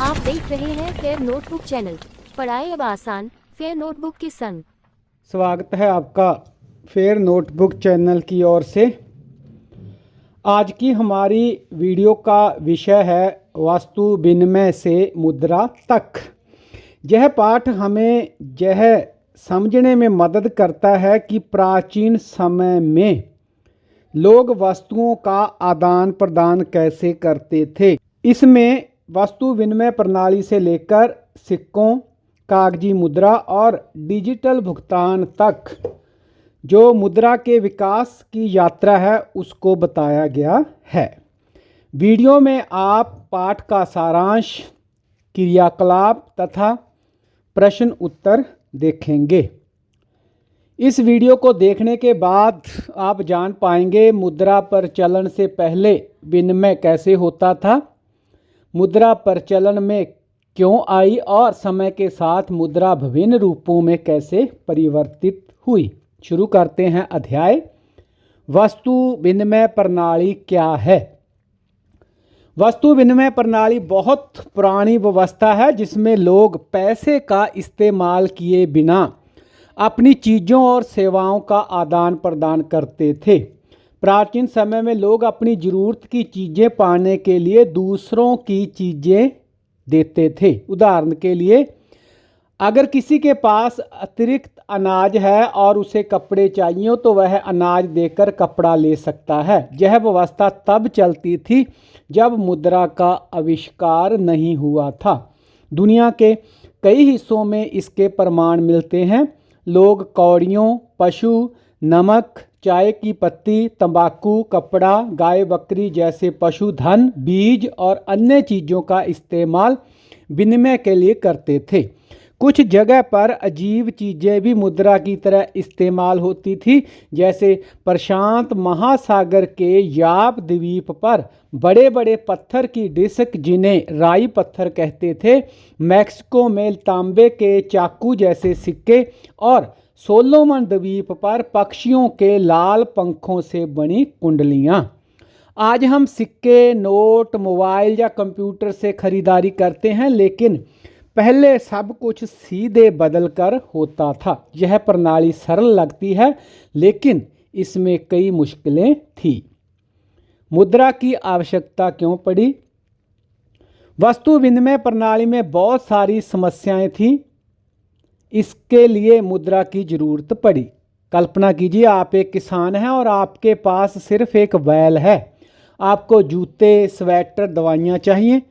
आप देख रहे हैं फेयर नोटबुक चैनल। पढ़ाई अब आसान फेयर नोटबुक के संग। स्वागत है आपका फेयर नोटबुक चैनल की ओर से। आज की हमारी वीडियो का विषय है वस्तु विनिमय से मुद्रा तक। यह पाठ हमें यह समझने में मदद करता है कि प्राचीन समय में लोग वस्तुओं का आदान प्रदान कैसे करते थे। इसमें वस्तु विनिमय प्रणाली से लेकर सिक्कों, कागजी मुद्रा और डिजिटल भुगतान तक जो मुद्रा के विकास की यात्रा है उसको बताया गया है। वीडियो में आप पाठ का सारांश, क्रियाकलाप तथा प्रश्न उत्तर देखेंगे। इस वीडियो को देखने के बाद आप जान पाएंगे मुद्रा प्रचलन से पहले विनिमय कैसे होता था, मुद्रा प्रचलन में क्यों आई और समय के साथ मुद्रा विभिन्न रूपों में कैसे परिवर्तित हुई। शुरू करते हैं अध्याय। वस्तु विनिमय प्रणाली क्या है। वस्तु विनिमय प्रणाली बहुत पुरानी व्यवस्था है जिसमें लोग पैसे का इस्तेमाल किए बिना अपनी चीज़ों और सेवाओं का आदान प्रदान करते थे। प्राचीन समय में लोग अपनी ज़रूरत की चीज़ें पाने के लिए दूसरों की चीज़ें देते थे। उदाहरण के लिए, अगर किसी के पास अतिरिक्त अनाज है और उसे कपड़े चाहिए तो वह अनाज देकर कपड़ा ले सकता है। यह व्यवस्था तब चलती थी जब मुद्रा का आविष्कार नहीं हुआ था। दुनिया के कई हिस्सों में इसके प्रमाण मिलते हैं। लोग कौड़ियों, पशु, नमक, चाय की पत्ती, तंबाकू, कपड़ा, गाय बकरी जैसे पशुधन, बीज और अन्य चीज़ों का इस्तेमाल विनिमय के लिए करते थे। कुछ जगह पर अजीब चीज़ें भी मुद्रा की तरह इस्तेमाल होती थी, जैसे प्रशांत महासागर के याप द्वीप पर बड़े बड़े पत्थर की डिस्क जिन्हें राई पत्थर कहते थे, मैक्सिको में तांबे के चाकू जैसे सिक्के और सोलोमन द्वीप पर पक्षियों के लाल पंखों से बनी कुंडलियाँ। आज हम सिक्के, नोट, मोबाइल या कंप्यूटर से खरीदारी करते हैं, लेकिन पहले सब कुछ सीधे बदल कर होता था। यह प्रणाली सरल लगती है लेकिन इसमें कई मुश्किलें थी। मुद्रा की आवश्यकता क्यों पड़ी। वस्तु विनिमय प्रणाली में बहुत सारी समस्याएं थीं, इसके लिए मुद्रा की ज़रूरत पड़ी। कल्पना कीजिए, आप एक किसान हैं और आपके पास सिर्फ एक बैल है। आपको जूते, स्वेटर, दवाइयाँ चाहिए।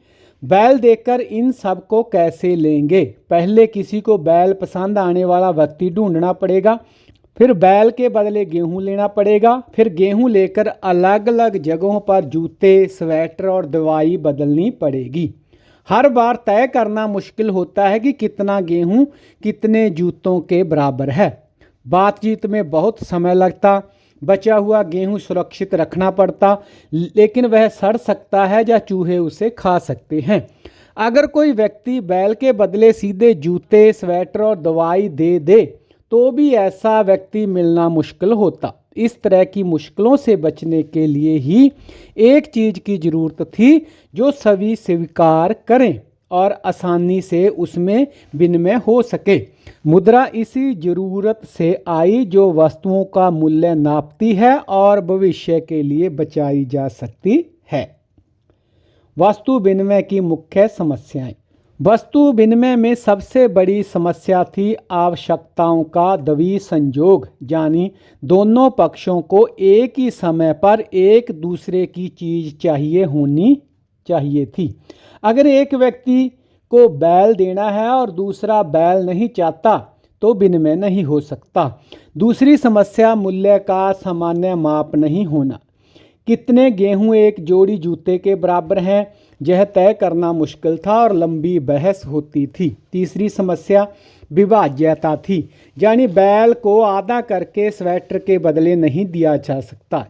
बैल देकर इन सब को कैसे लेंगे। पहले किसी को बैल पसंद आने वाला व्यक्ति ढूंढना पड़ेगा, फिर बैल के बदले गेहूं लेना पड़ेगा, फिर गेहूं लेकर अलग अलग जगहों पर जूते, स्वेटर और दवाई बदलनी पड़ेगी। हर बार तय करना मुश्किल होता है कि कितना गेहूं कितने जूतों के बराबर है। बातचीत में बहुत समय लगता। बचा हुआ गेहूं सुरक्षित रखना पड़ता, लेकिन वह सड़ सकता है या चूहे उसे खा सकते हैं। अगर कोई व्यक्ति बैल के बदले सीधे जूते, स्वेटर और दवाई दे तो भी ऐसा व्यक्ति मिलना मुश्किल होता। इस तरह की मुश्किलों से बचने के लिए ही एक चीज़ की ज़रूरत थी जो सभी स्वीकार करें और आसानी से उसमें विनिमय हो सके। मुद्रा इसी ज़रूरत से आई जो वस्तुओं का मूल्य नापती है और भविष्य के लिए बचाई जा सकती है। वस्तु विनिमय की मुख्य समस्याएं। वस्तु विनिमय में सबसे बड़ी समस्या थी आवश्यकताओं का द्वि संयोग, यानी दोनों पक्षों को एक ही समय पर एक दूसरे की चीज़ होनी चाहिए थी। अगर एक व्यक्ति को बैल देना है और दूसरा बैल नहीं चाहता तो विनिमय नहीं हो सकता। दूसरी समस्या मूल्य का सामान्य माप नहीं होना। कितने गेहूं एक जोड़ी जूते के बराबर हैं, यह तय करना मुश्किल था और लंबी बहस होती थी। तीसरी समस्या विभाज्यता थी, यानी बैल को आधा करके स्वेटर के बदले नहीं दिया जा सकता।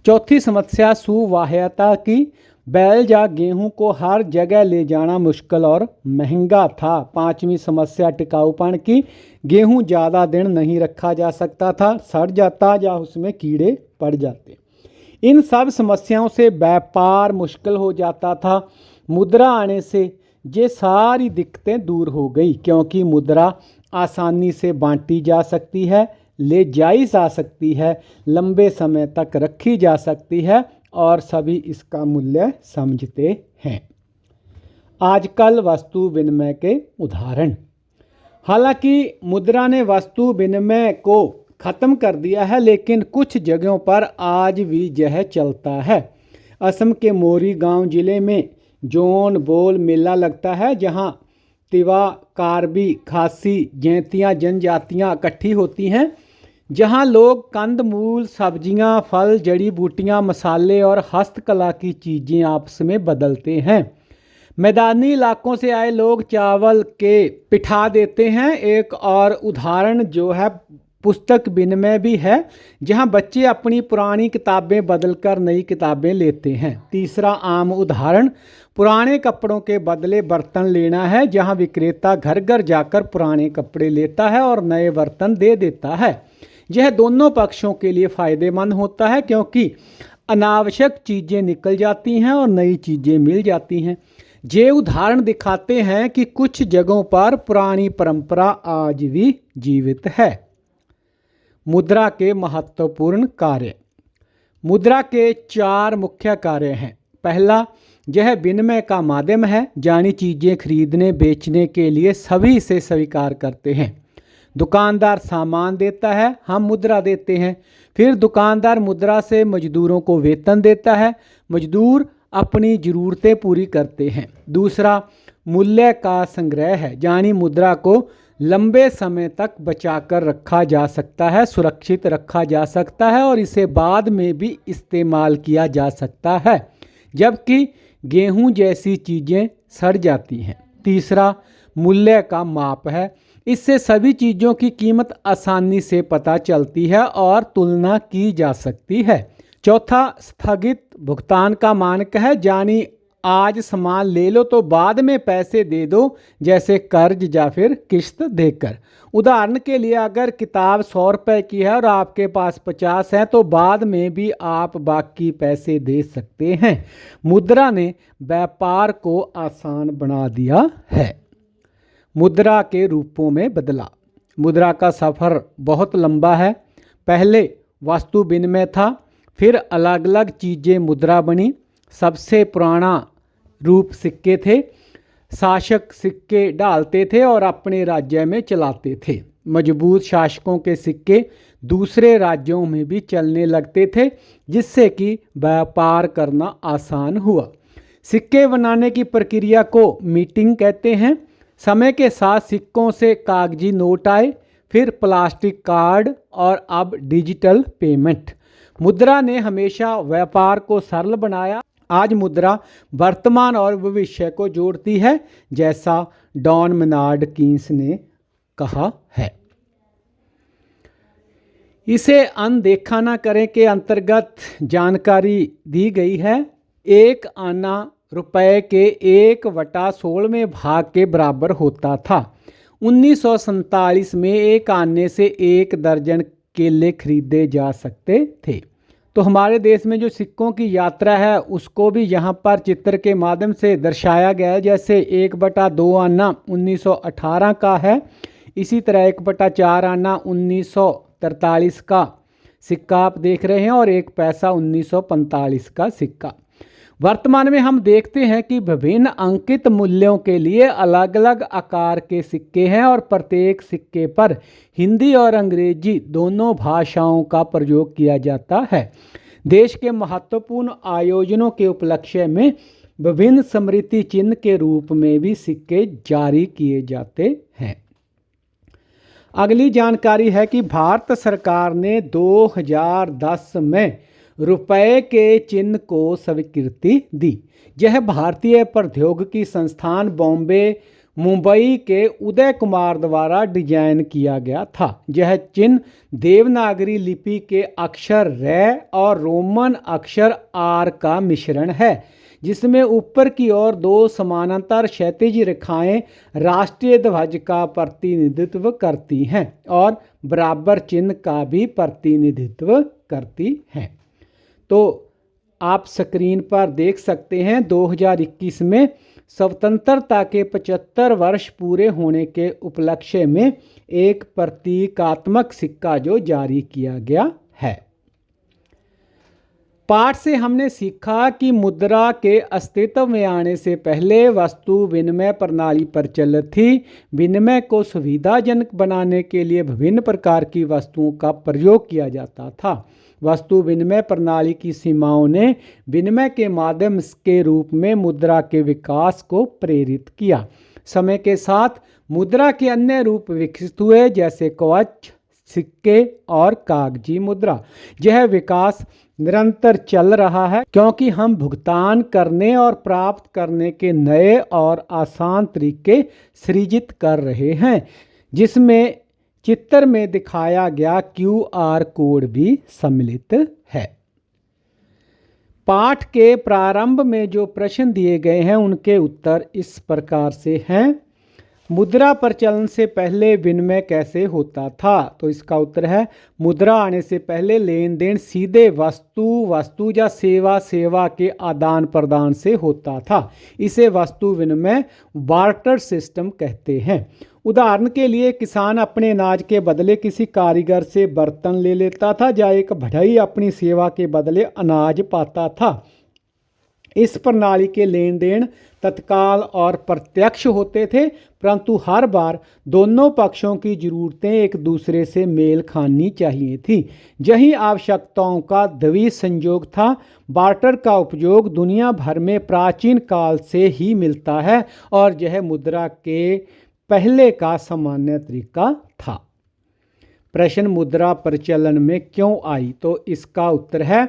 चौथी समस्या सुवाह्यता की। बैल या गेहूं को हर जगह ले जाना मुश्किल और महंगा था। पांचवी समस्या टिकाऊपन की। गेहूं ज़्यादा दिन नहीं रखा जा सकता था, सड़ जाता या उसमें कीड़े पड़ जाते। इन सब समस्याओं से व्यापार मुश्किल हो जाता था। मुद्रा आने से ये सारी दिक्कतें दूर हो गई, क्योंकि मुद्रा आसानी से बांटी जा सकती है, ले जाई जा सकती है, लंबे समय तक रखी जा सकती है और सभी इसका मूल्य समझते हैं। आजकल वस्तु विनिमय के उदाहरण। हालांकि मुद्रा ने वस्तु विनिमय को ख़त्म कर दिया है, लेकिन कुछ जगहों पर आज भी यह चलता है। असम के मोरी गांव जिले में जोन बोल मेला लगता है, जहां तिवा, कार्बी, खासी, जैंतियाँ जनजातियाँ इकट्ठी होती हैं, जहां लोग कंदमूल, सब्जियां, फल, जड़ी बूटियां, मसाले और हस्तकला की चीज़ें आपस में बदलते हैं। मैदानी इलाकों से आए लोग चावल के पिठा देते हैं। एक और उदाहरण जो है पुस्तक विनिमय भी है, जहां बच्चे अपनी पुरानी किताबें बदलकर नई किताबें लेते हैं। तीसरा आम उदाहरण पुराने कपड़ों के बदले बर्तन लेना है, जहां विक्रेता घर घर जाकर पुराने कपड़े लेता है और नए बर्तन दे देता है। यह दोनों पक्षों के लिए फ़ायदेमंद होता है, क्योंकि अनावश्यक चीज़ें निकल जाती हैं और नई चीज़ें मिल जाती हैं। ये उदाहरण दिखाते हैं कि कुछ जगहों पर पुरानी परंपरा आज भी जीवित है। मुद्रा के महत्वपूर्ण कार्य। मुद्रा के 4 मुख्य कार्य हैं। पहला, यह विनिमय का माध्यम है, यानी चीज़ें खरीदने बेचने के लिए सभी इसे स्वीकार करते हैं। दुकानदार सामान देता है, हम मुद्रा देते हैं। फिर दुकानदार मुद्रा से मजदूरों को वेतन देता है, मजदूर अपनी ज़रूरतें पूरी करते हैं। दूसरा, मूल्य का संग्रह है, यानी मुद्रा को लंबे समय तक बचाकर रखा जा सकता है, सुरक्षित रखा जा सकता है और इसे बाद में भी इस्तेमाल किया जा सकता है, जबकि गेहूं जैसी चीज़ें सड़ जाती हैं। तीसरा, मूल्य का माप है, इससे सभी चीज़ों की कीमत आसानी से पता चलती है और तुलना की जा सकती है। चौथा, स्थगित भुगतान का मानक है, यानी आज सामान ले लो तो बाद में पैसे दे दो, जैसे कर्ज या फिर किश्त देकर। उदाहरण के लिए, अगर किताब 100 रुपये की है और आपके पास 50 है, तो बाद में भी आप बाकी पैसे दे सकते हैं। मुद्रा ने व्यापार को आसान बना दिया है। मुद्रा के रूपों में बदला। मुद्रा का सफ़र बहुत लंबा है। पहले वस्तु विनिमय था, फिर अलग अलग चीज़ें मुद्रा बनी। सबसे पुराना रूप सिक्के थे। शासक सिक्के डालते थे और अपने राज्य में चलाते थे। मजबूत शासकों के सिक्के दूसरे राज्यों में भी चलने लगते थे, जिससे कि व्यापार करना आसान हुआ। सिक्के बनाने की प्रक्रिया को मीटिंग कहते हैं। समय के साथ सिक्कों से कागजी नोट आए, फिर प्लास्टिक कार्ड और अब डिजिटल पेमेंट। मुद्रा ने हमेशा व्यापार को सरल बनाया। आज मुद्रा वर्तमान और भविष्य को जोड़ती है, जैसा डॉन मेनार्ड कीन्स ने कहा है। इसे अनदेखा न करें के अंतर्गत जानकारी दी गई है। 1 आना रुपए के 1/16वें भाग के बराबर होता था। 1947 में 1 आने से 1 दर्जन केले खरीदे जा सकते थे। तो हमारे देश में जो सिक्कों की यात्रा है, उसको भी यहाँ पर चित्र के माध्यम से दर्शाया गया है। जैसे 1/2 आना 1918 का है, इसी तरह 1/4 आना 1943 का सिक्का आप देख रहे हैं और 1 पैसा 1945 का सिक्का। वर्तमान में हम देखते हैं कि विभिन्न अंकित मूल्यों के लिए अलग अलग आकार के सिक्के हैं और प्रत्येक सिक्के पर हिंदी और अंग्रेजी दोनों भाषाओं का प्रयोग किया जाता है। देश के महत्वपूर्ण आयोजनों के उपलक्ष्य में विभिन्न स्मृति चिन्ह के रूप में भी सिक्के जारी किए जाते हैं। अगली जानकारी है कि भारत सरकार ने 2010 में रुपए के चिन्ह को स्वीकृति दी। यह भारतीय प्रौद्योगिकी संस्थान बॉम्बे मुंबई के उदय कुमार द्वारा डिजाइन किया गया था। यह चिन्ह देवनागरी लिपि के अक्षर र और रोमन अक्षर आर का मिश्रण है, जिसमें ऊपर की ओर 2 समानांतर क्षैतिज रेखाएं राष्ट्रीय ध्वज का प्रतिनिधित्व करती हैं और बराबर चिन्ह का भी प्रतिनिधित्व करती हैं। तो आप स्क्रीन पर देख सकते हैं 2021 में स्वतंत्रता के 75 वर्ष पूरे होने के उपलक्ष्य में एक प्रतीकात्मक सिक्का जो जारी किया गया है। पाठ से हमने सीखा कि मुद्रा के अस्तित्व में आने से पहले वस्तु विनिमय प्रणाली प्रचलित थी। विनिमय को सुविधाजनक बनाने के लिए विभिन्न प्रकार की वस्तुओं का प्रयोग किया जाता था। वस्तु विनिमय प्रणाली की सीमाओं ने विनिमय के माध्यम के रूप में मुद्रा के विकास को प्रेरित किया। समय के साथ मुद्रा के अन्य रूप विकसित हुए, जैसे कवच, सिक्के और कागजी मुद्रा। यह विकास निरंतर चल रहा है क्योंकि हम भुगतान करने और प्राप्त करने के नए और आसान तरीके सृजित कर रहे हैं, जिसमें चित्र में दिखाया गया QR कोड भी सम्मिलित है। पाठ के प्रारंभ में जो प्रश्न दिए गए हैं उनके उत्तर इस प्रकार से हैं। मुद्रा प्रचलन से पहले विनिमय कैसे होता था? तो इसका उत्तर है, मुद्रा आने से पहले लेन देन सीधे वस्तु या सेवा के आदान प्रदान से होता था। इसे वस्तु विनिमय बार्टर सिस्टम कहते हैं। उदाहरण के लिए किसान अपने अनाज के बदले किसी कारीगर से बर्तन ले लेता था, या एक बढ़ई अपनी सेवा के बदले अनाज पाता था। इस प्रणाली के लेन देन तत्काल और प्रत्यक्ष होते थे, परंतु हर बार दोनों पक्षों की जरूरतें एक दूसरे से मेल खानी चाहिए थी। यही आवश्यकताओं का द्वि संयोग था। बार्टर का उपयोग दुनिया भर में प्राचीन काल से ही मिलता है और यह मुद्रा के पहले का सामान्य तरीका था। प्रश्न, मुद्रा प्रचलन में क्यों आई? तो इसका उत्तर है,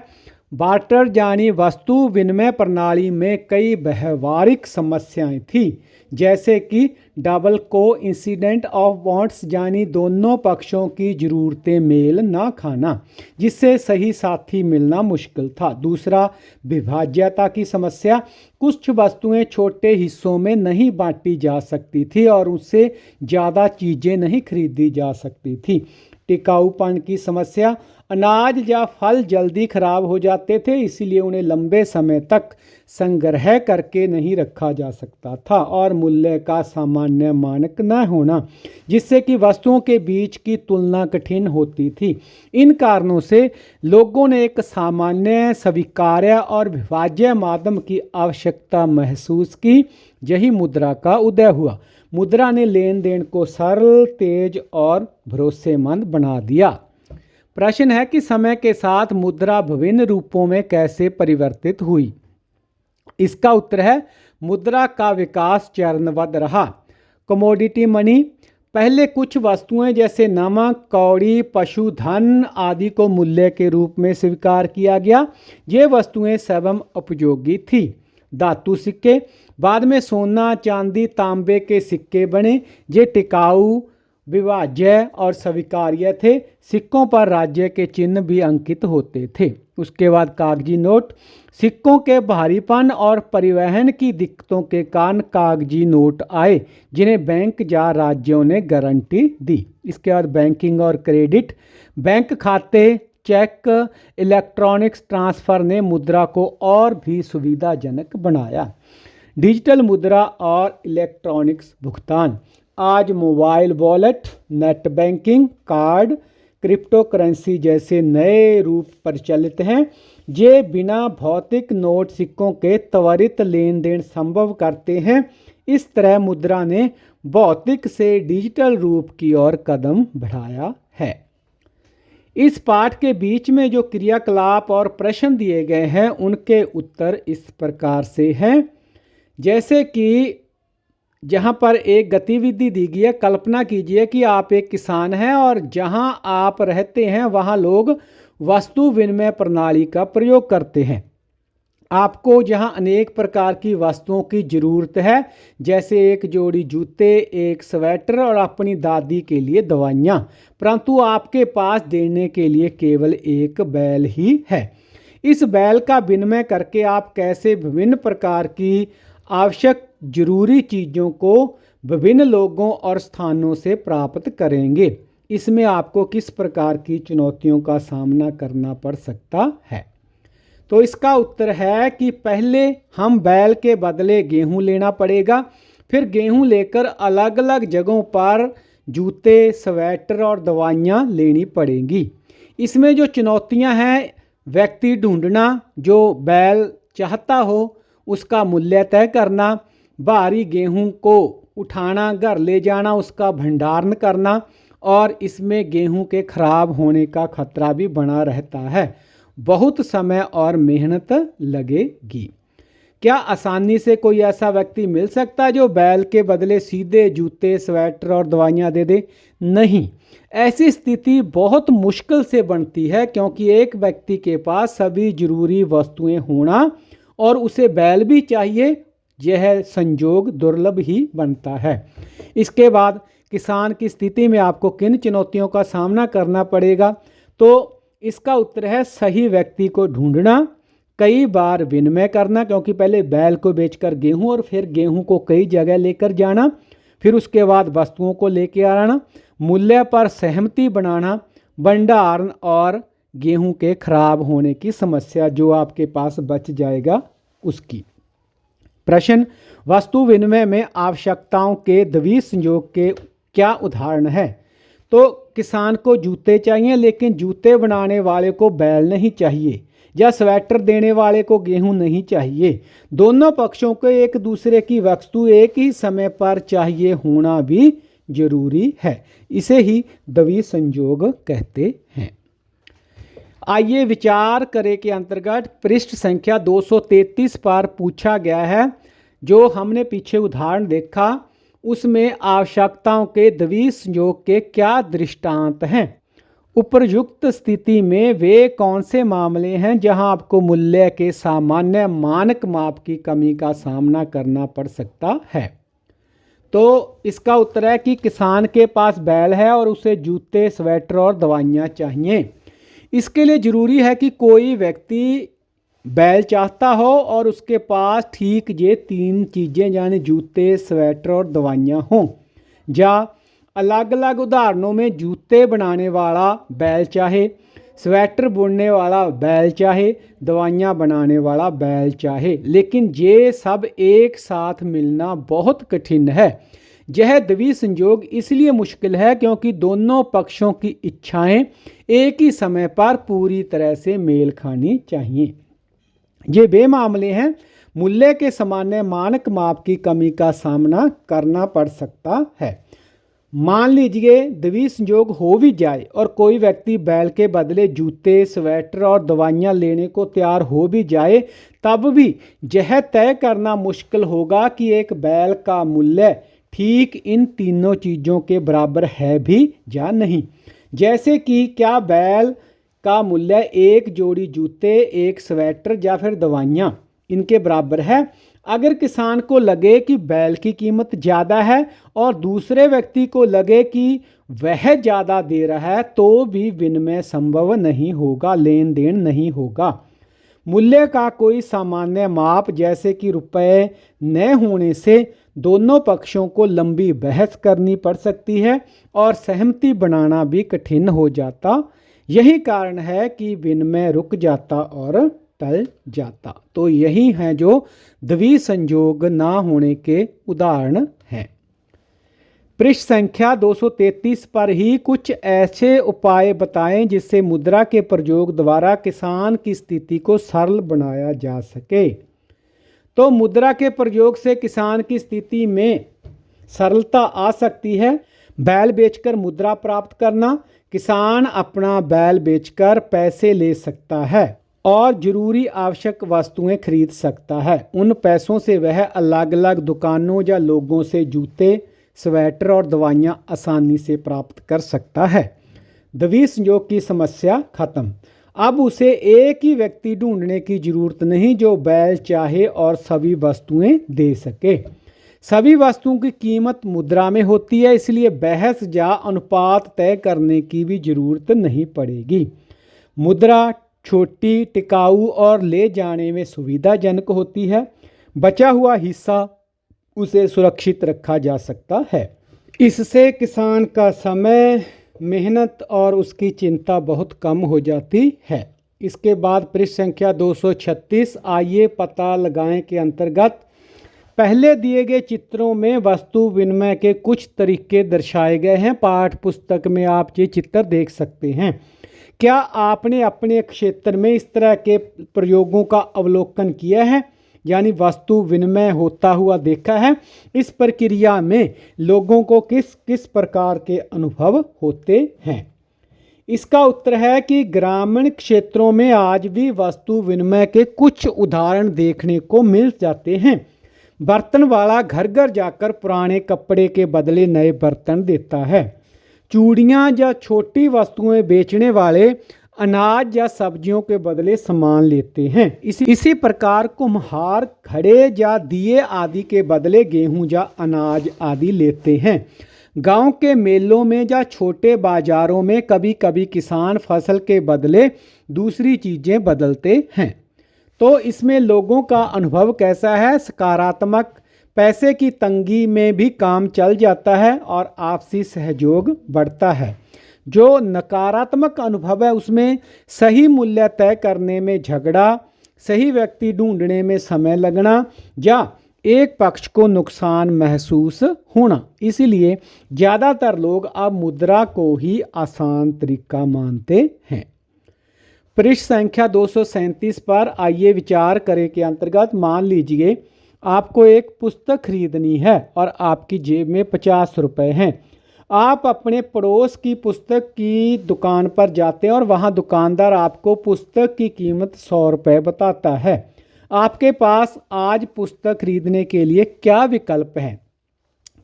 बार्टर यानी वस्तु विनिमय प्रणाली में कई व्यवहारिक समस्याएं थी, जैसे कि डबल कोइंसिडेंट ऑफ वांट्स यानी दोनों पक्षों की जरूरतें मेल ना खाना, जिससे सही साथी मिलना मुश्किल था। दूसरा, विभाज्यता की समस्या। कुछ वस्तुएं छोटे हिस्सों में नहीं बांटी जा सकती थी और उससे ज़्यादा चीज़ें नहीं खरीदी जा सकती थी। टिकाऊपन की समस्या। अनाज या फल जल्दी खराब हो जाते थे, इसीलिए उन्हें लंबे समय तक संग्रह करके नहीं रखा जा सकता था। और मूल्य का सामान्य मानक न होना, जिससे कि वस्तुओं के बीच की तुलना कठिन होती थी। इन कारणों से लोगों ने एक सामान्य, स्वीकार्य और विभाज्य माध्यम की आवश्यकता महसूस की। यही मुद्रा का उदय हुआ। मुद्रा ने लेन देन को सरल, तेज और भरोसेमंद बना दिया। प्रश्न है कि समय के साथ मुद्रा विभिन्न रूपों में कैसे परिवर्तित हुई? इसका उत्तर है, मुद्रा का विकास चरणबद्ध रहा। Commodity money. पहले कुछ वस्तुएं जैसे नमक, कौड़ी, पशुधन आदि को मूल्य के रूप में स्वीकार किया गया। ये वस्तुएं स्वयं उपयोगी थी। धातु सिक्के। बाद में सोना, चांदी, तांबे के सिक्के बने। ये टिकाऊ, विभाज्य और स्वीकार्य थे। सिक्कों पर राज्य के चिन्ह भी अंकित होते थे। उसके बाद कागजी नोट। सिक्कों के भारीपन और परिवहन की दिक्कतों के कारण कागजी नोट आए, जिन्हें बैंक या राज्यों ने गारंटी दी। इसके बाद बैंकिंग और क्रेडिट। बैंक खाते, चेक, इलेक्ट्रॉनिक्स ट्रांसफ़र ने मुद्रा को और भी सुविधाजनक बनाया। डिजिटल मुद्रा और इलेक्ट्रॉनिक्स भुगतान। आज mobile wallet, net banking, card, crypto currency जैसे नए रूप प्रचलित हैं। ये बिना भौतिक नोट सिक्कों के त्वरित लेन देन संभव करते हैं। इस तरह मुद्रा ने भौतिक से डिजिटल रूप की ओर कदम बढ़ाया है। इस पाठ के बीच में जो क्रियाकलाप और प्रश्न दिए गए हैं उनके उत्तर इस प्रकार से हैं। जैसे कि जहाँ पर एक गतिविधि दी गई है, कल्पना कीजिए कि आप एक किसान हैं और जहाँ आप रहते हैं वहाँ लोग वस्तु विनिमय प्रणाली का प्रयोग करते हैं। आपको जहाँ अनेक प्रकार की वस्तुओं की ज़रूरत है, जैसे एक जोड़ी जूते, एक स्वेटर और अपनी दादी के लिए दवाइयाँ, परंतु आपके पास देने के लिए केवल एक बैल ही है। इस बैल का विनिमय करके आप कैसे विभिन्न प्रकार की आवश्यक जरूरी चीज़ों को विभिन्न लोगों और स्थानों से प्राप्त करेंगे? इसमें आपको किस प्रकार की चुनौतियों का सामना करना पड़ सकता है? तो इसका उत्तर है कि पहले हम बैल के बदले गेहूं लेना पड़ेगा, फिर गेहूं लेकर अलग अलग जगहों पर जूते, स्वेटर और दवाइयाँ लेनी पड़ेंगी। इसमें जो चुनौतियां हैं, व्यक्ति ढूंढना जो बैल चाहता हो, उसका मूल्य तय करना, भारी गेहूं को उठाना, घर ले जाना, उसका भंडारण करना, और इसमें गेहूं के खराब होने का खतरा भी बना रहता है। बहुत समय और मेहनत लगेगी। क्या आसानी से कोई ऐसा व्यक्ति मिल सकता है जो बैल के बदले सीधे जूते, स्वेटर और दवाइयाँ दे दे? नहीं, ऐसी स्थिति बहुत मुश्किल से बनती है, क्योंकि एक व्यक्ति के पास सभी जरूरी वस्तुएं होना और उसे बैल भी चाहिए, यह संयोग दुर्लभ ही बनता है। इसके बाद किसान की स्थिति में आपको किन चुनौतियों का सामना करना पड़ेगा? तो इसका उत्तर है सही व्यक्ति को ढूंढना, कई बार विनिमय करना, क्योंकि पहले बैल को बेचकर गेहूं और फिर गेहूं को कई जगह लेकर जाना, फिर उसके बाद वस्तुओं को लेकर आना, मूल्य पर सहमति बनाना, भंडारण और गेहूं के खराब होने की समस्या जो आपके पास बच जाएगा उसकी। प्रश्न, वस्तु विनिमय में आवश्यकताओं के द्वितीय संयोग के क्या उदाहरण है? तो किसान को जूते चाहिए, लेकिन जूते बनाने वाले को बैल नहीं चाहिए, या स्वेटर देने वाले को गेहूं नहीं चाहिए। दोनों पक्षों को एक दूसरे की वस्तु एक ही समय पर चाहिए होना भी जरूरी है। इसे ही द्वितीय संयोग कहते हैं। आइए विचार करें के अंतर्गत पृष्ठ संख्या 233 पर पूछा गया है, जो हमने पीछे उदाहरण देखा उसमें आवश्यकताओं के द्वितीय संयोग के क्या दृष्टांत हैं? उपयुक्त स्थिति में वे कौन से मामले हैं जहां आपको मूल्य के सामान्य मानक माप की कमी का सामना करना पड़ सकता है? तो इसका उत्तर है कि किसान के पास बैल है और उसे जूते, स्वेटर और दवाइयाँ चाहिए। इसके लिए ज़रूरी है कि कोई व्यक्ति बैल चाहता हो और उसके पास ठीक ये तीन चीज़ें यानी जूते, स्वेटर और दवाइयाँ हों। या अलग अलग उदाहरणों में जूते बनाने वाला बैल चाहे, स्वेटर बुनने वाला बैल चाहे, दवाइयाँ बनाने वाला बैल चाहे, लेकिन ये सब एक साथ मिलना बहुत कठिन है। यह द्वितीय संयोग इसलिए मुश्किल है क्योंकि दोनों पक्षों की इच्छाएं एक ही समय पर पूरी तरह से मेल खानी चाहिए। ये वे मामले हैं मूल्य के सामान्य मानक माप की कमी का सामना करना पड़ सकता है। मान लीजिए द्वितीय संयोग हो भी जाए और कोई व्यक्ति बैल के बदले जूते, स्वेटर और दवाइयाँ लेने को तैयार हो भी जाए, तब भी यह तय करना मुश्किल होगा कि एक बैल का मूल्य ठीक इन तीनों चीज़ों के बराबर है भी या नहीं। जैसे कि क्या बैल का मूल्य एक जोड़ी जूते, एक स्वेटर या फिर दवाइयाँ इनके बराबर है? अगर किसान को लगे कि बैल की कीमत ज़्यादा है और दूसरे व्यक्ति को लगे कि वह ज़्यादा दे रहा है, तो भी विनिमय संभव नहीं होगा, लेन देन नहीं होगा। मूल्य का कोई सामान्य माप जैसे कि रुपए न होने से दोनों पक्षों को लंबी बहस करनी पड़ सकती है और सहमति बनाना भी कठिन हो जाता। यही कारण है कि विनिमय रुक जाता और टल जाता। तो यही है जो द्वितीय संयोग ना होने के उदाहरण हैं। पृष्ठ संख्या 233 पर ही कुछ ऐसे उपाय बताएं जिससे मुद्रा के प्रयोग द्वारा किसान की स्थिति को सरल बनाया जा सके। तो मुद्रा के प्रयोग से किसान की स्थिति में सरलता आ सकती है। बैल बेचकर मुद्रा प्राप्त करना, किसान अपना बैल बेचकर पैसे ले सकता है और जरूरी आवश्यक वस्तुएं खरीद सकता है। उन पैसों से वह अलग अलग दुकानों या लोगों से जूते, स्वेटर और दवाइयाँ आसानी से प्राप्त कर सकता है। द्वितीय संयोग की समस्या खत्म। अब उसे एक ही व्यक्ति ढूंढने की जरूरत नहीं जो बैल चाहे और सभी वस्तुएं दे सके। सभी वस्तुओं की कीमत मुद्रा में होती है, इसलिए बहस या अनुपात तय करने की भी जरूरत नहीं पड़ेगी। मुद्रा छोटी, टिकाऊ और ले जाने में सुविधाजनक होती है। बचा हुआ हिस्सा उसे सुरक्षित रखा जा सकता है। इससे किसान का समय, मेहनत और उसकी चिंता बहुत कम हो जाती है। इसके बाद पृष्ठ संख्या 236 आइए पता लगाएं के अंतर्गत पहले दिए गए चित्रों में वस्तु विनिमय के कुछ तरीके दर्शाए गए हैं। पाठ पुस्तक में आप ये चित्र देख सकते हैं। क्या आपने अपने क्षेत्र में इस तरह के प्रयोगों का अवलोकन किया है, यानी वस्तु विनिमय होता हुआ देखा है? इस प्रक्रिया में लोगों को किस किस प्रकार के अनुभव होते हैं? इसका उत्तर है कि ग्रामीण क्षेत्रों में आज भी वस्तु विनिमय के कुछ उदाहरण देखने को मिल जाते हैं। बर्तन वाला घर घर जाकर पुराने कपड़े के बदले नए बर्तन देता है। चूड़ियाँ या छोटी वस्तुएं बेचने वाले अनाज या सब्जियों के बदले सामान लेते हैं। इसी प्रकार कुम्हार घड़े या दिए आदि के बदले गेहूं या अनाज आदि लेते हैं। गांव के मेलों में या छोटे बाजारों में कभी कभी किसान फसल के बदले दूसरी चीज़ें बदलते हैं। तो इसमें लोगों का अनुभव कैसा है? सकारात्मक। पैसे की तंगी में भी काम चल जाता है और आपसी सहयोग बढ़ता है। जो नकारात्मक अनुभव है उसमें सही मूल्य तय करने में झगड़ा, सही व्यक्ति ढूंढने में समय लगना या एक पक्ष को नुकसान महसूस होना। इसीलिए ज़्यादातर लोग अब मुद्रा को ही आसान तरीका मानते हैं। पृष्ठ संख्या 237 पर आइए विचार करें के अंतर्गत मान लीजिए आपको एक पुस्तक खरीदनी है और आपकी जेब में 50 रुपये हैं। आप अपने पड़ोस की पुस्तक की दुकान पर जाते हैं और वहाँ दुकानदार आपको पुस्तक की कीमत 100 रुपये बताता है। आपके पास आज पुस्तक खरीदने के लिए क्या विकल्प हैं?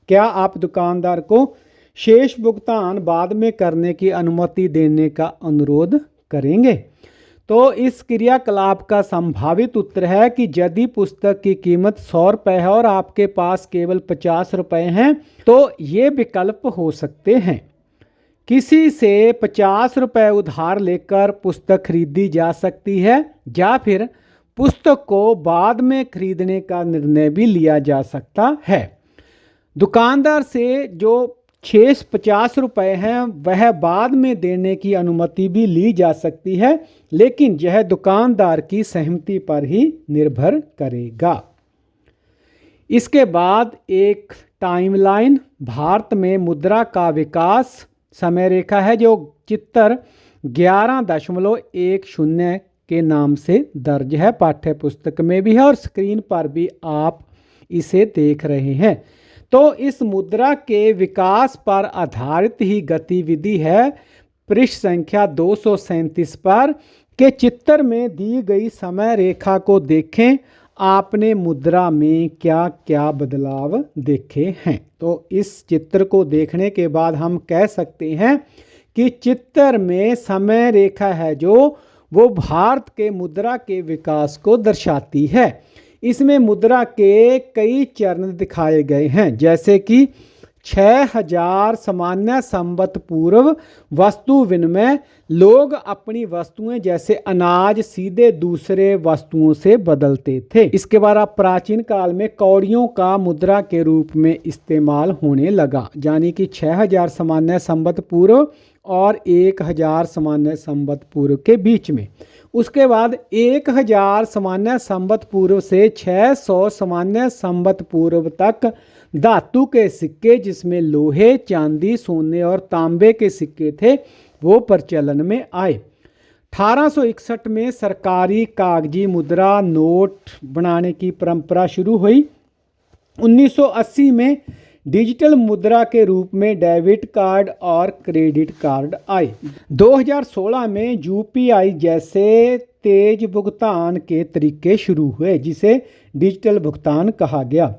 क्या आप दुकानदार को शेष भुगतान बाद में करने की अनुमति देने का अनुरोध करेंगे? तो इस क्रियाकलाप का संभावित उत्तर है कि यदि पुस्तक की कीमत 100 रुपये है और आपके पास केवल 50 रुपये हैं तो ये विकल्प हो सकते हैं। किसी से 50 रुपये उधार लेकर पुस्तक खरीदी जा सकती है या फिर पुस्तक को बाद में खरीदने का निर्णय भी लिया जा सकता है। दुकानदार से जो शेष 50 रुपये हैं वह बाद में देने की अनुमति भी ली जा सकती है, लेकिन यह दुकानदार की सहमति पर ही निर्भर करेगा। इसके बाद एक टाइमलाइन भारत में मुद्रा का विकास समय रेखा है जो चित्र 11.10 के नाम से दर्ज है। पाठ्य पुस्तक में भी है और स्क्रीन पर भी आप इसे देख रहे हैं। तो इस मुद्रा के विकास पर आधारित ही गतिविधि है। पृष्ठ संख्या 237 पर के चित्र में दी गई समय रेखा को देखें। आपने मुद्रा में क्या क्या बदलाव देखे हैं? तो इस चित्र को देखने के बाद हम कह सकते हैं कि चित्र में समय रेखा है जो वो भारत के मुद्रा के विकास को दर्शाती है। इसमें मुद्रा के कई चरण दिखाए गए हैं, जैसे कि 6000 सामान्य संवत पूर्व वस्तु विनिमय। लोग अपनी वस्तुएं जैसे अनाज सीधे दूसरे वस्तुओं से बदलते थे। इसके बाद प्राचीन काल में कौड़ियों का मुद्रा के रूप में इस्तेमाल होने लगा, यानी कि 6000 सामान्य संवत पूर्व और 1000 सामान्य संवत पूर्व के बीच में। उसके बाद 1000 सामान्य संवत पूर्व से 600 सामान्य संवत पूर्व तक धातु के सिक्के, जिसमें लोहे, चांदी, सोने और तांबे के सिक्के थे, वो प्रचलन में आए। 1861 में सरकारी कागजी मुद्रा नोट बनाने की परंपरा शुरू हुई। 1980 में डिजिटल मुद्रा के रूप में डेबिट कार्ड और क्रेडिट कार्ड आए। 2016 में यूपीआई जैसे तेज भुगतान के तरीके शुरू हुए, जिसे डिजिटल भुगतान कहा गया।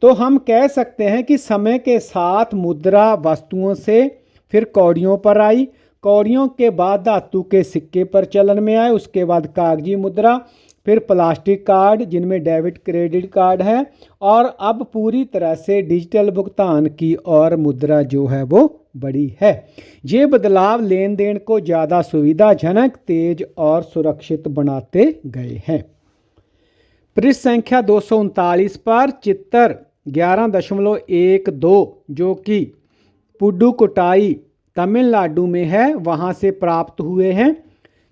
तो हम कह सकते हैं कि समय के साथ मुद्रा वस्तुओं से फिर कौड़ियों पर आई, कौड़ियों के बाद धातु के सिक्के प्रचलन में आए, उसके बाद कागजी मुद्रा, फिर प्लास्टिक कार्ड जिनमें डेबिट क्रेडिट कार्ड है, और अब पूरी तरह से डिजिटल भुगतान की और मुद्रा जो है वो बड़ी है। ये बदलाव लेन देन को ज़्यादा सुविधाजनक, तेज और सुरक्षित बनाते गए हैं। पृष्ठ संख्या 239 पर चित्र 11.12 जो कि पुडुकोट्टाई तमिलनाडु में है, वहाँ से प्राप्त हुए हैं।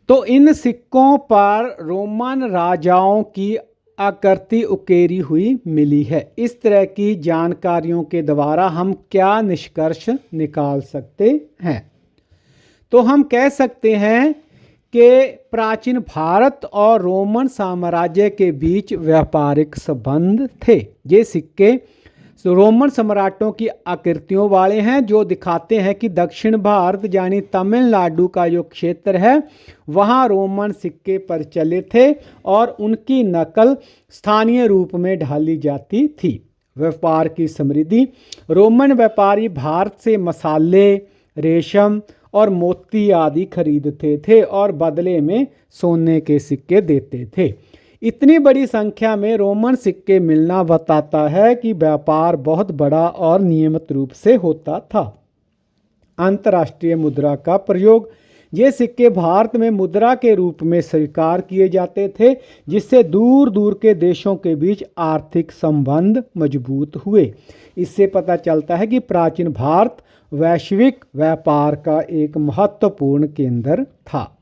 तो इन सिक्कों पर रोमन राजाओं की आकृति उकेरी हुई मिली है। इस तरह की जानकारियों के द्वारा हम क्या निष्कर्ष निकाल सकते हैं? तो हम कह सकते हैं कि प्राचीन भारत और रोमन साम्राज्य के बीच व्यापारिक संबंध थे। ये सिक्के रोमन सम्राटों की आकृतियों वाले हैं, जो दिखाते हैं कि दक्षिण भारत यानी तमिलनाडु का जो क्षेत्र है वहाँ रोमन सिक्के प्रचलित थे और उनकी नकल स्थानीय रूप में ढाली जाती थी। व्यापार की समृद्धि। रोमन व्यापारी भारत से मसाले, रेशम और मोती आदि खरीदते थे और बदले में सोने के सिक्के देते थे। इतनी बड़ी संख्या में रोमन सिक्के मिलना बताता है कि व्यापार बहुत बड़ा और नियमित रूप से होता था। अंतर्राष्ट्रीय मुद्रा का प्रयोग। ये सिक्के भारत में मुद्रा के रूप में स्वीकार किए जाते थे, जिससे दूर दूर के देशों के बीच आर्थिक संबंध मजबूत हुए। इससे पता चलता है कि प्राचीन भारत वैश्विक व्यापार का एक महत्वपूर्ण केंद्र था।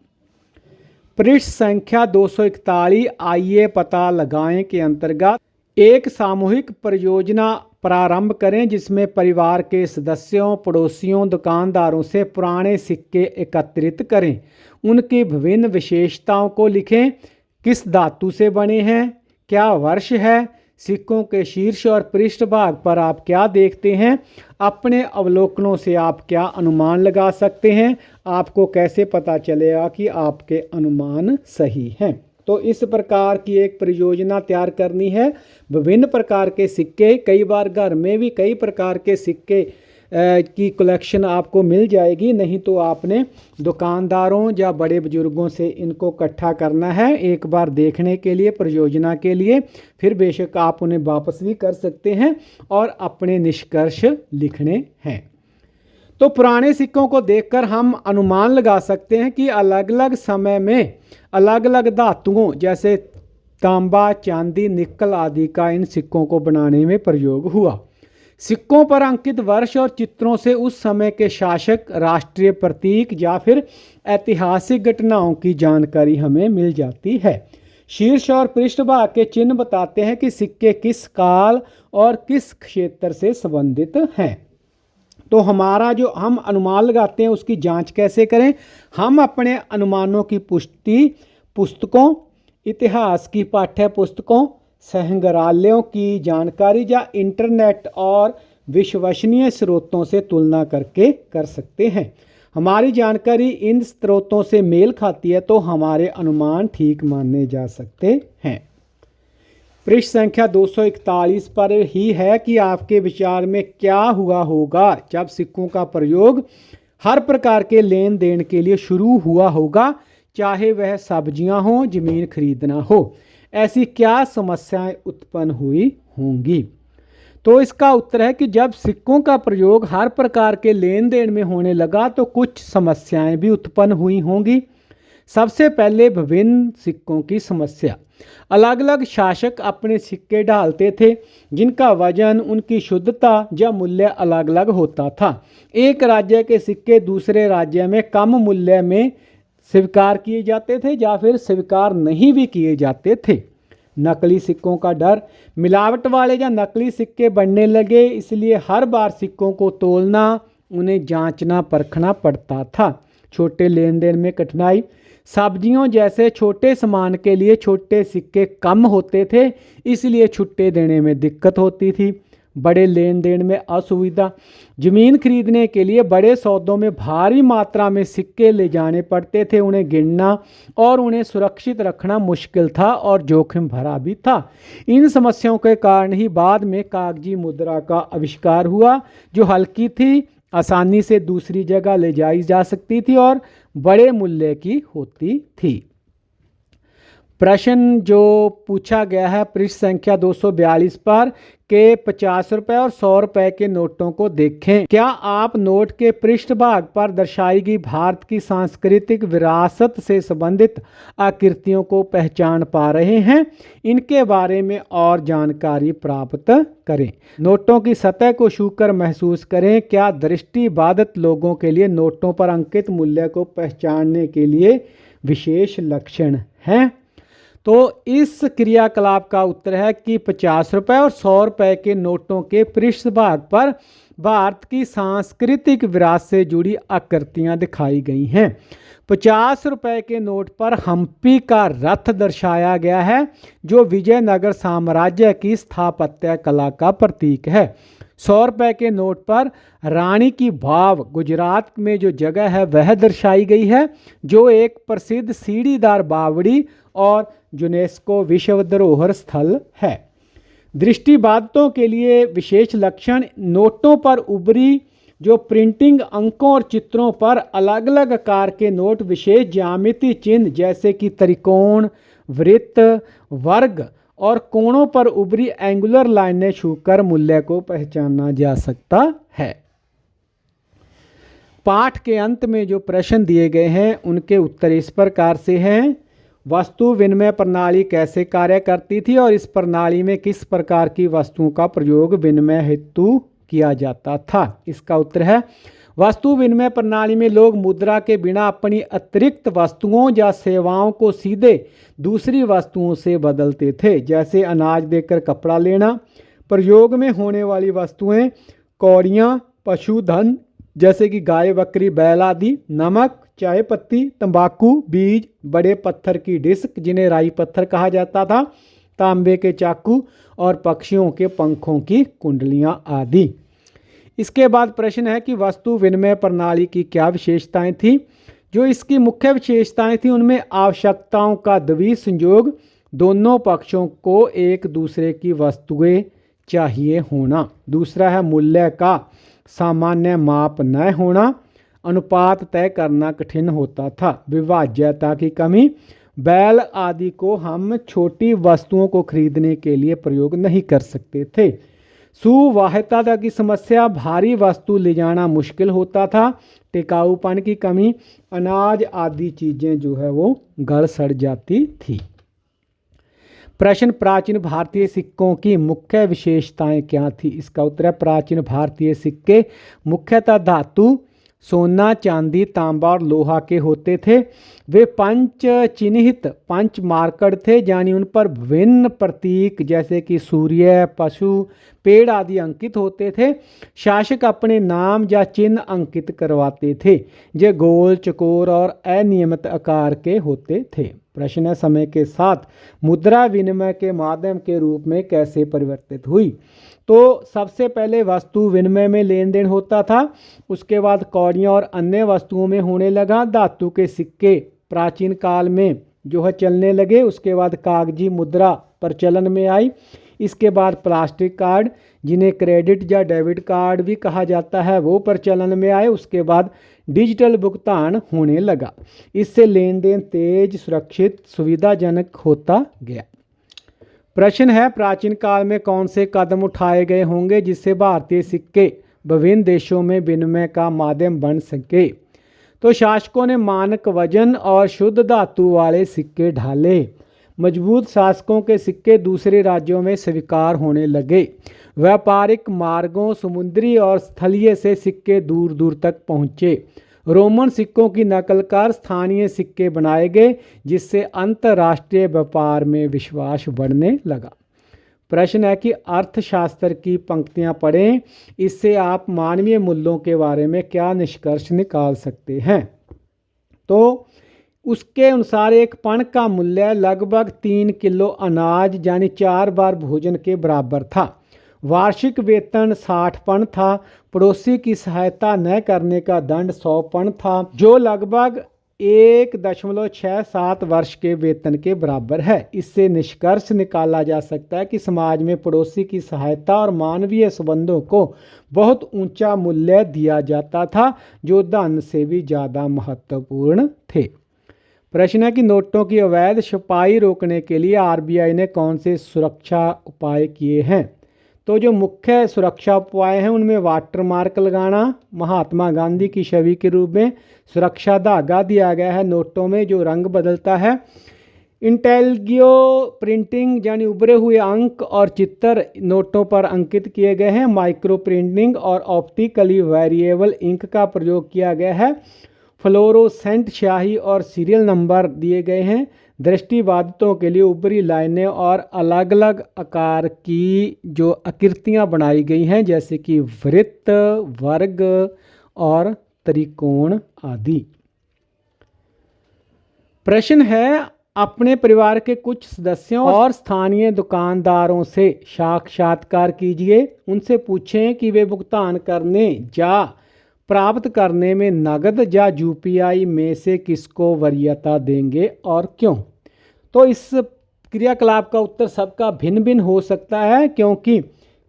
पृष्ठ संख्या 241 आइए पता लगाएं के अंतर्गत एक सामूहिक परियोजना प्रारंभ करें जिसमें परिवार के सदस्यों, पड़ोसियों, दुकानदारों से पुराने सिक्के एकत्रित करें। उनकी विभिन्न विशेषताओं को लिखें। किस धातु से बने हैं, क्या वर्ष है, सिक्कों के शीर्ष और पृष्ठभाग पर आप क्या देखते हैं, अपने अवलोकनों से आप क्या अनुमान लगा सकते हैं, आपको कैसे पता चलेगा कि आपके अनुमान सही हैं। तो इस प्रकार की एक परियोजना तैयार करनी है। विभिन्न प्रकार के सिक्के, कई बार घर में भी कई प्रकार के सिक्के की कलेक्शन आपको मिल जाएगी, नहीं तो आपने दुकानदारों या बड़े बुजुर्गों से इनको इकट्ठा करना है एक बार देखने के लिए, परियोजना के लिए। फिर बेशक आप उन्हें वापस भी कर सकते हैं और अपने निष्कर्ष लिखने हैं। तो पुराने सिक्कों को देखकर हम अनुमान लगा सकते हैं कि अलग अलग समय में अलग अलग धातुओं जैसे तांबा, चांदी, निकल आदि का इन सिक्कों को बनाने में प्रयोग हुआ। सिक्कों पर अंकित वर्ष और चित्रों से उस समय के शासक, राष्ट्रीय प्रतीक या फिर ऐतिहासिक घटनाओं की जानकारी हमें मिल जाती है। शीर्ष और पृष्ठभाग के चिन्ह बताते हैं कि सिक्के किस काल और किस क्षेत्र से संबंधित हैं। तो हमारा जो हम अनुमान लगाते हैं उसकी जांच कैसे करें? हम अपने अनुमानों की पुष्टि पुस्तकों, इतिहास की पाठ्य पुस्तकों, संग्रहालयों की जानकारी या इंटरनेट और विश्वसनीय स्रोतों से तुलना करके कर सकते हैं। हमारी जानकारी इन स्रोतों से मेल खाती है तो हमारे अनुमान ठीक माने जा सकते हैं। पृष्ठ संख्या 241 पर ही है कि आपके विचार में क्या हुआ होगा जब सिक्कों का प्रयोग हर प्रकार के लेन देन के लिए शुरू हुआ होगा, चाहे वह सब्जियां हो, जमीन खरीदना हो। ऐसी क्या समस्याएं उत्पन्न हुई होंगी? तो इसका उत्तर है कि जब सिक्कों का प्रयोग हर प्रकार के लेन देन में होने लगा तो कुछ समस्याएं भी उत्पन्न हुई होंगी। सबसे पहले विभिन्न सिक्कों की समस्या। अलग अलग शासक अपने सिक्के ढालते थे जिनका वजन, उनकी शुद्धता या मूल्य अलग अलग होता था। एक राज्य के सिक्के दूसरे राज्य में कम मूल्य में स्वीकार किए जाते थे या फिर स्वीकार नहीं भी किए जाते थे। नकली सिक्कों का डर। मिलावट वाले या नकली सिक्के बनने लगे, इसलिए हर बार सिक्कों को तोलना, उन्हें जांचना परखना पड़ता था। छोटे लेन देन में कठिनाई। सब्जियों जैसे छोटे सामान के लिए छोटे सिक्के कम होते थे, इसलिए छुट्टे देने में दिक्कत होती थी। बड़े लेन देन में असुविधा। जमीन खरीदने के लिए बड़े सौदों में भारी मात्रा में सिक्के ले जाने पड़ते थे, उन्हें गिनना और उन्हें सुरक्षित रखना मुश्किल था और जोखिम भरा भी था। इन समस्याओं के कारण ही बाद में कागजी मुद्रा का आविष्कार हुआ, जो हल्की थी, आसानी से दूसरी जगह ले जाई जा सकती थी और बड़े मूल्य की होती थी। प्रश्न जो पूछा गया है पृष्ठ संख्या 242 पर के 50 रुपये और 100 रुपये के नोटों को देखें। क्या आप नोट के पृष्ठभाग पर दर्शाई गई भारत की सांस्कृतिक विरासत से संबंधित आकृतियों को पहचान पा रहे हैं? इनके बारे में और जानकारी प्राप्त करें। नोटों की सतह को छूकर महसूस करें। क्या दृष्टिबाधित लोगों के लिए नोटों पर अंकित मूल्य को पहचानने के लिए विशेष लक्षण हैं? तो इस क्रियाकलाप का उत्तर है कि 50 रुपये और 100 रुपये के नोटों के पृष्ठभाग पर भारत की सांस्कृतिक विरासत से जुड़ी आकृतियां दिखाई गई हैं। 50 रुपये के नोट पर हम्पी का रथ दर्शाया गया है, जो विजयनगर साम्राज्य की स्थापत्य कला का प्रतीक है। 100 रुपये के नोट पर रानी की वाव गुजरात में जो जगह है वह दर्शाई गई है, जो एक प्रसिद्ध सीढ़ीदार बावड़ी और यूनेस्को विश्व धरोहर स्थल है। दृष्टिबाधितों के लिए विशेष लक्षण: नोटों पर उभरी जो प्रिंटिंग, अंकों और चित्रों पर अलग अलग आकार के नोट विशेष ज्यामिति चिन्ह जैसे कि त्रिकोण, वृत्त, वर्ग और कोणों पर उभरी एंगुलर लाइनें छूकर मूल्य को पहचाना जा सकता है। पाठ के अंत में जो प्रश्न दिए गए हैं उनके उत्तर इस प्रकार से हैं। वस्तु विनिमय प्रणाली कैसे कार्य करती थी और इस प्रणाली में किस प्रकार की वस्तुओं का प्रयोग विनिमय हेतु किया जाता था? इसका उत्तर है वस्तु विनिमय प्रणाली में लोग मुद्रा के बिना अपनी अतिरिक्त वस्तुओं या सेवाओं को सीधे दूसरी वस्तुओं से बदलते थे, जैसे अनाज देकर कपड़ा लेना। प्रयोग में होने वाली वस्तुएं कौड़ियाँ, पशुधन जैसे कि गाय, बकरी, बैल आदि, नमक, चाय पत्ती, तंबाकू, बीज, बड़े पत्थर की डिस्क जिन्हें राई पत्थर कहा जाता था, तांबे के चाकू और पक्षियों के पंखों की कुंडलियाँ आदि। इसके बाद प्रश्न है कि वस्तु विनिमय प्रणाली की क्या विशेषताएं थी? जो इसकी मुख्य विशेषताएं थी उनमें आवश्यकताओं का द्वि संयोग, दोनों पक्षों को एक दूसरे की वस्तुएं चाहिए होना। दूसरा है मूल्य का सामान्य माप न होना, अनुपात तय करना कठिन होता था, विभाज्यता की कमी, बैल आदि को हम छोटी वस्तुओं को खरीदने के लिए प्रयोग नहीं कर सकते थे। सुवाह्यता की समस्या, भारी वस्तु ले जाना मुश्किल होता था, टिकाऊपन की कमी, अनाज आदि चीज़ें जो है वो गल सड़ जाती थी। प्रश्न: प्राचीन भारतीय सिक्कों की मुख्य विशेषताएं क्या थी? इसका उत्तर है प्राचीन भारतीय सिक्के मुख्यतः धातु, सोना, चांदी, तांबा और लोहा के होते थे। वे पंच चिन्हित पंच मार्कड थे, यानी उन पर विभिन्न प्रतीक जैसे कि सूर्य, पशु, पेड़ आदि अंकित होते थे। शासक अपने नाम या चिन्ह अंकित करवाते थे, जो गोल, चौकोर और अनियमित आकार के होते थे। प्रश्न है समय के साथ मुद्रा विनिमय के माध्यम के रूप में कैसे परिवर्तित हुई? तो सबसे पहले वस्तु विनिमय में लेन देन होता था, उसके बाद कौड़ियाँ और अन्य वस्तुओं में होने लगा। धातु के सिक्के प्राचीन काल में जो है चलने लगे, उसके बाद कागजी मुद्रा प्रचलन में आई। इसके बाद प्लास्टिक कार्ड जिन्हें क्रेडिट या डेबिट कार्ड भी कहा जाता है वो प्रचलन में आए। उसके बाद डिजिटल भुगतान होने लगा। इससे लेन देन तेज, सुरक्षित, सुविधाजनक होता गया। प्रश्न है प्राचीन काल में कौन से कदम उठाए गए होंगे जिससे भारतीय सिक्के विभिन्न देशों में विनिमय का माध्यम बन सके? तो शासकों ने मानक वजन और शुद्ध धातु वाले सिक्के ढाले। मजबूत शासकों के सिक्के दूसरे राज्यों में स्वीकार होने लगे। व्यापारिक मार्गों, समुद्री और स्थलीय से सिक्के दूर दूर तक पहुँचे। रोमन सिक्कों की नकल कर स्थानीय सिक्के बनाए गए, जिससे अंतर्राष्ट्रीय व्यापार में विश्वास बढ़ने लगा। प्रश्न है कि अर्थशास्त्र की पंक्तियां पढ़ें, इससे आप मानवीय मूल्यों के बारे में क्या निष्कर्ष निकाल सकते हैं? तो उसके अनुसार एक पण का मूल्य लगभग 3 किलो अनाज यानी 4 बार भोजन के बराबर था। वार्षिक वेतन 60 पण था। पड़ोसी की सहायता न करने का दंड 100 पण था, जो लगभग 1.67 वर्ष के वेतन के बराबर है। इससे निष्कर्ष निकाला जा सकता है कि समाज में पड़ोसी की सहायता और मानवीय संबंधों को बहुत ऊंचा मूल्य दिया जाता था, जो धन से भी ज़्यादा महत्वपूर्ण थे। प्रश्न है कि नोटों की अवैध छपाई रोकने के लिए आरबीआई ने कौन से सुरक्षा उपाय किए हैं? तो जो मुख्य सुरक्षा उपाय हैं उनमें वाटर मार्क लगाना, महात्मा गांधी की छवि के रूप में सुरक्षा धागा दिया गया है नोटों में जो रंग बदलता है। इंटेलियो प्रिंटिंग यानी उभरे हुए अंक और चित्र नोटों पर अंकित किए गए हैं। माइक्रो प्रिंटिंग और ऑप्टिकली वेरिएबल इंक का प्रयोग किया गया है। फ्लोरोसेंट स्याही और सीरियल नंबर दिए गए हैं। दृष्टिबाधितों के लिए ऊपरी लाइनें और अलग अलग आकार की जो आकृतियां बनाई गई हैं, जैसे कि वृत्त, वर्ग और त्रिकोण आदि। प्रश्न है, अपने परिवार के कुछ सदस्यों और स्थानीय दुकानदारों से साक्षात्कार कीजिए। उनसे पूछें कि वे भुगतान करने या प्राप्त करने में नगद या यूपीआई में से किसको वरीयता देंगे और क्यों। तो इस क्रियाकलाप का उत्तर सबका भिन्न भिन्न हो सकता है, क्योंकि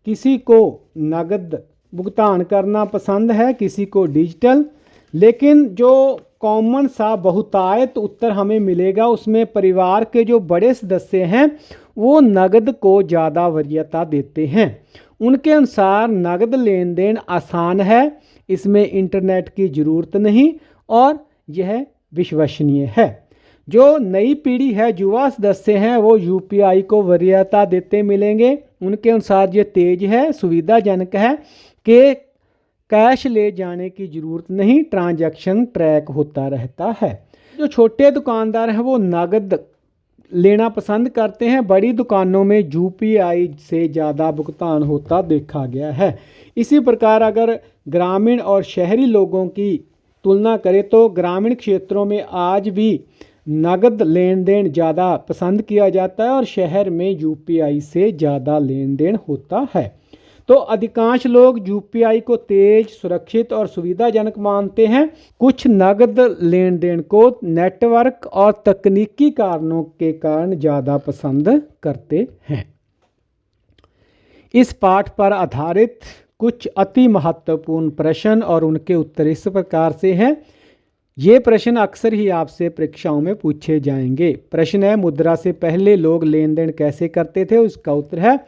किसी को नगद भुगतान करना पसंद है, किसी को डिजिटल। लेकिन जो कॉमन सा बहुतायत उत्तर हमें मिलेगा उसमें परिवार के जो बड़े सदस्य हैं वो नगद को ज़्यादा वरीयता देते हैं। उनके अनुसार नगद लेन देन आसान है, इसमें इंटरनेट की ज़रूरत नहीं और यह विश्वसनीय है। जो नई पीढ़ी है, युवा सदस्य हैं, वो यूपीआई को वरीयता देते मिलेंगे। उनके अनुसार ये तेज है, सुविधाजनक है कि कैश ले जाने की ज़रूरत नहीं, ट्रांजैक्शन ट्रैक होता रहता है। जो छोटे दुकानदार हैं वो नगद लेना पसंद करते हैं। बड़ी दुकानों में यूपीआई से ज़्यादा भुगतान होता देखा गया है। इसी प्रकार अगर ग्रामीण और शहरी लोगों की तुलना करें तो ग्रामीण क्षेत्रों में आज भी नगद लेन देन ज़्यादा पसंद किया जाता है और शहर में यूपीआई से ज़्यादा लेन देन होता है। तो अधिकांश लोग यूपीआई को तेज, सुरक्षित और सुविधाजनक मानते हैं। कुछ नगद लेन देन को नेटवर्क और तकनीकी कारणों के कारण ज़्यादा पसंद करते हैं। इस पाठ पर आधारित कुछ अति महत्वपूर्ण प्रश्न और उनके उत्तर इस प्रकार से हैं। ये प्रश्न अक्सर ही आपसे परीक्षाओं में पूछे जाएंगे। प्रश्न है, मुद्रा से पहले लोग लेन देन कैसे करते थे। उसका उत्तर है,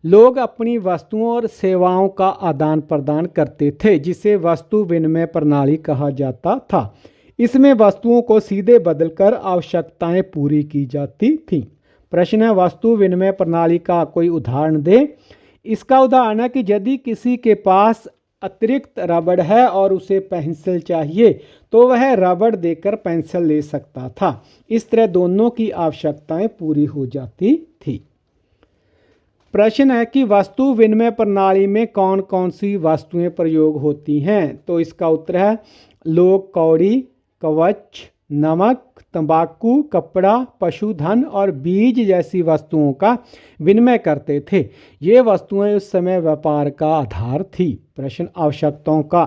लोग अपनी वस्तुओं और सेवाओं का आदान प्रदान करते थे, जिसे वस्तु विनिमय प्रणाली कहा जाता था। इसमें वस्तुओं को सीधे बदलकर आवश्यकताएं पूरी की जाती थीं। प्रश्न है, वस्तु विनिमय प्रणाली का कोई उदाहरण दें। इसका उदाहरण है कि यदि किसी के पास अतिरिक्त रबड़ है और उसे पेंसिल चाहिए तो वह रबड़ देकर पेंसिल ले सकता था। इस तरह दोनों की आवश्यकताएं पूरी हो जाती थी। प्रश्न है कि वस्तु विनिमय प्रणाली में कौन कौन सी वस्तुएं प्रयोग होती हैं। तो इसका उत्तर है, लोग कौड़ी, कवच, नमक, तंबाकू, कपड़ा, पशुधन और बीज जैसी वस्तुओं का विनिमय करते थे। ये वस्तुएं उस समय व्यापार का आधार थी। प्रश्न, आवश्यकताओं का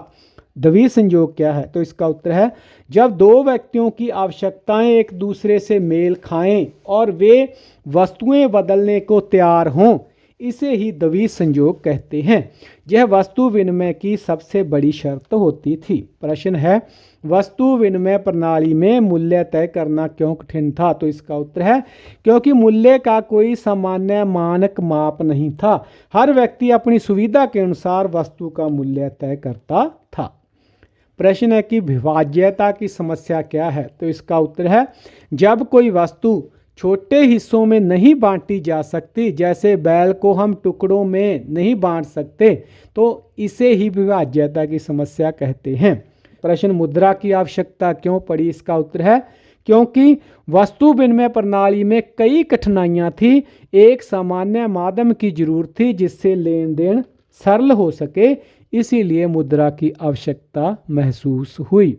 द्वि संयोग क्या है। तो इसका उत्तर है, जब दो व्यक्तियों की आवश्यकताएं एक दूसरे से मेल खाएं और वे वस्तुएं बदलने को तैयार हों, इसे ही द्वि संयोग कहते हैं। यह वस्तु विनिमय की सबसे बड़ी शर्त होती थी। प्रश्न है, वस्तु विनिमय प्रणाली में मूल्य तय करना क्यों कठिन था। तो इसका उत्तर है, क्योंकि मूल्य का कोई सामान्य मानक माप नहीं था। हर व्यक्ति अपनी सुविधा के अनुसार वस्तु का मूल्य तय करता था। प्रश्न है कि विभाज्यता की समस्या क्या है। तो इसका उत्तर है, जब कोई वस्तु छोटे हिस्सों में नहीं बांटी जा सकती, जैसे बैल को हम टुकड़ों में नहीं बांट सकते, तो इसे ही विभाज्यता की समस्या कहते हैं। प्रश्न, मुद्रा की आवश्यकता क्यों पड़ी। इसका उत्तर है, क्योंकि वस्तु विनिमय प्रणाली में कई कठिनाइयां थी। एक सामान्य माध्यम की जरूरत थी जिससे लेन देन सरल हो सके, इसीलिए मुद्रा की आवश्यकता महसूस हुई।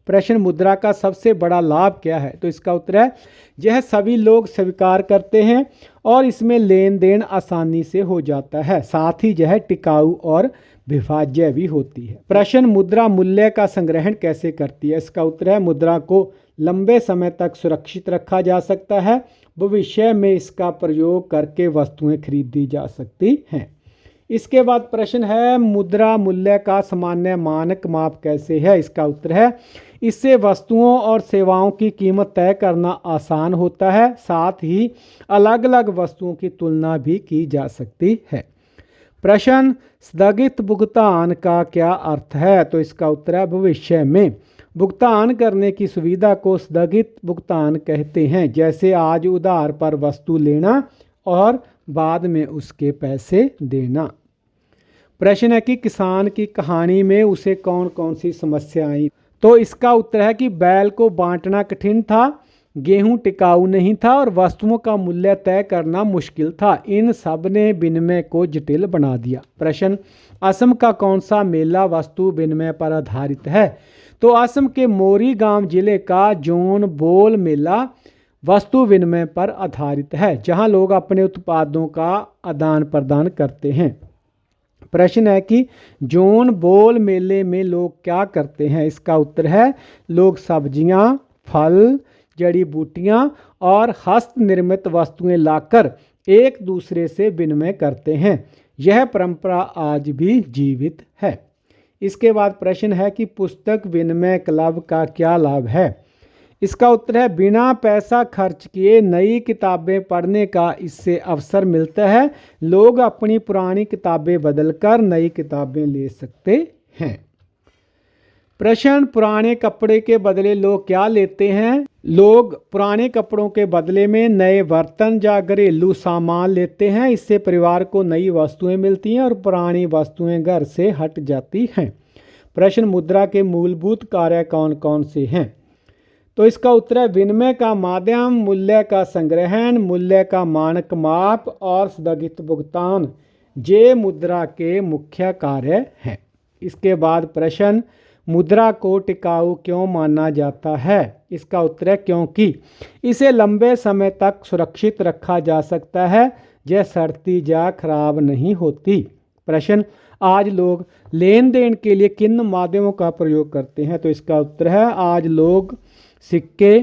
प्रश्न, मुद्रा का सबसे बड़ा लाभ क्या है। तो इसका उत्तर है, यह सभी लोग स्वीकार करते हैं और इसमें लेन देन आसानी से हो जाता है। साथ ही यह टिकाऊ और विभाज्य भी होती है। प्रश्न, मुद्रा मूल्य का संग्रहण कैसे करती है। इसका उत्तर है, मुद्रा को लंबे समय तक सुरक्षित रखा जा सकता है। भविष्य में इसका प्रयोग करके वस्तुएं खरीदी जा सकती हैं। इसके बाद प्रश्न है, मुद्रा मूल्य का सामान्य मानक माप कैसे है। इसका उत्तर है, इससे वस्तुओं और सेवाओं की कीमत तय करना आसान होता है। साथ ही अलग अलग वस्तुओं की तुलना भी की जा सकती है। प्रश्न, स्थगित भुगतान का क्या अर्थ है। तो इसका उत्तर है, भविष्य में भुगतान करने की सुविधा को स्थगित भुगतान कहते हैं, जैसे आज उधार पर वस्तु लेना और बाद में उसके पैसे देना। प्रश्न है कि किसान की कहानी में उसे कौन कौन सी समस्या आई। तो इसका उत्तर है कि बैल को बांटना कठिन था, गेहूं टिकाऊ नहीं था और वस्तुओं का मूल्य तय करना मुश्किल था। इन सब ने विनिमय को जटिल बना दिया। प्रश्न, असम का कौन सा मेला वस्तु विनिमय पर आधारित है? तो असम के मोरीगांव जिले का जोन बोल मेला वस्तु विनिमय पर आधारित है, जहां लोग अपने उत्पादों का आदान प्रदान करते हैं। प्रश्न है कि जोन बोल मेले में लोग क्या करते हैं? इसका उत्तर है लोग सब्जियां, फल, जड़ी बूटियां और हस्त निर्मित वस्तुएं लाकर एक दूसरे से विनिमय करते हैं। यह परंपरा आज भी जीवित है। इसके बाद प्रश्न है कि पुस्तक विनिमय क्लब का क्या लाभ है? इसका उत्तर है बिना पैसा खर्च किए नई किताबें पढ़ने का इससे अवसर मिलता है। लोग अपनी पुरानी किताबें बदलकर नई किताबें ले सकते हैं। प्रश्न, पुराने कपड़े के बदले लोग क्या लेते हैं? लोग पुराने कपड़ों के बदले में नए बर्तन या घरेलू सामान लेते हैं। इससे परिवार को नई वस्तुएं मिलती हैं और पुरानी वस्तुएं घर से हट जाती हैं। प्रश्न, मुद्रा के मूलभूत कार्य कौन कौन से हैं? तो इसका उत्तर है विनिमय का माध्यम, मूल्य का संग्रहण, मूल्य का मानक माप और स्थगित भुगतान। ये मुद्रा के मुख्य कार्य हैं। इसके बाद प्रश्न, मुद्रा को टिकाऊ क्यों माना जाता है? इसका उत्तर है क्योंकि इसे लंबे समय तक सुरक्षित रखा जा सकता है, यह सड़ती या खराब नहीं होती। प्रश्न, आज लोग लेन देन के लिए किन माध्यमों का प्रयोग करते हैं? तो इसका उत्तर है आज लोग सिक्के,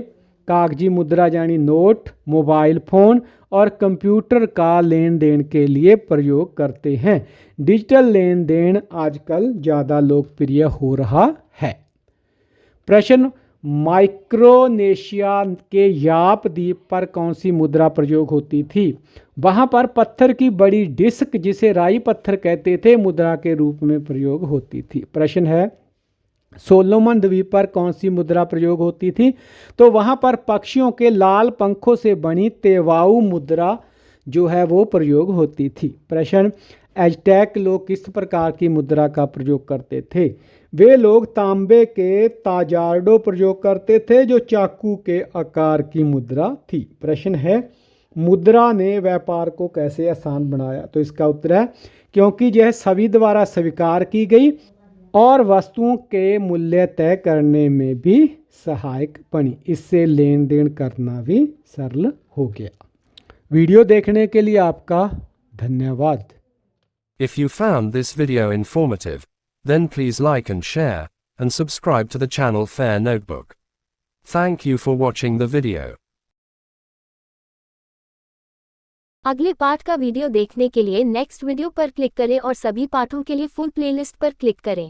कागजी मुद्रा यानी नोट, मोबाइल फ़ोन और कंप्यूटर का लेन देन के लिए प्रयोग करते हैं। डिजिटल लेन देन आजकल ज़्यादा लोकप्रिय हो रहा है। प्रश्न, माइक्रोनेशिया के याप द्वीप पर कौन सी मुद्रा प्रयोग होती थी? वहाँ पर पत्थर की बड़ी डिस्क, जिसे राई पत्थर कहते थे, मुद्रा के रूप में प्रयोग होती थी। प्रश्न है, सोलोमन द्वीप पर कौन सी मुद्रा प्रयोग होती थी? तो वहाँ पर पक्षियों के लाल पंखों से बनी तेवाऊ मुद्रा जो है वो प्रयोग होती थी। प्रश्न, एज़टेक लोग किस प्रकार की मुद्रा का प्रयोग करते थे? वे लोग तांबे के ताजार्डो प्रयोग करते थे, जो चाकू के आकार की मुद्रा थी। प्रश्न है, मुद्रा ने व्यापार को कैसे आसान बनाया? तो इसका उत्तर है क्योंकि यह सभी द्वारा स्वीकार की गई और वस्तुओं के मूल्य तय करने में भी सहायक बनी। इससे लेन देन करना भी सरल हो गया। वीडियो देखने के लिए आपका धन्यवाद। If you found this video informative, then please like and share, and subscribe to the channel Fair Notebook. Thank you for watching the video. अगले पाठ का वीडियो देखने के लिए नेक्स्ट वीडियो पर क्लिक करें और सभी पाठों के लिए फुल प्लेलिस्ट पर क्लिक करें।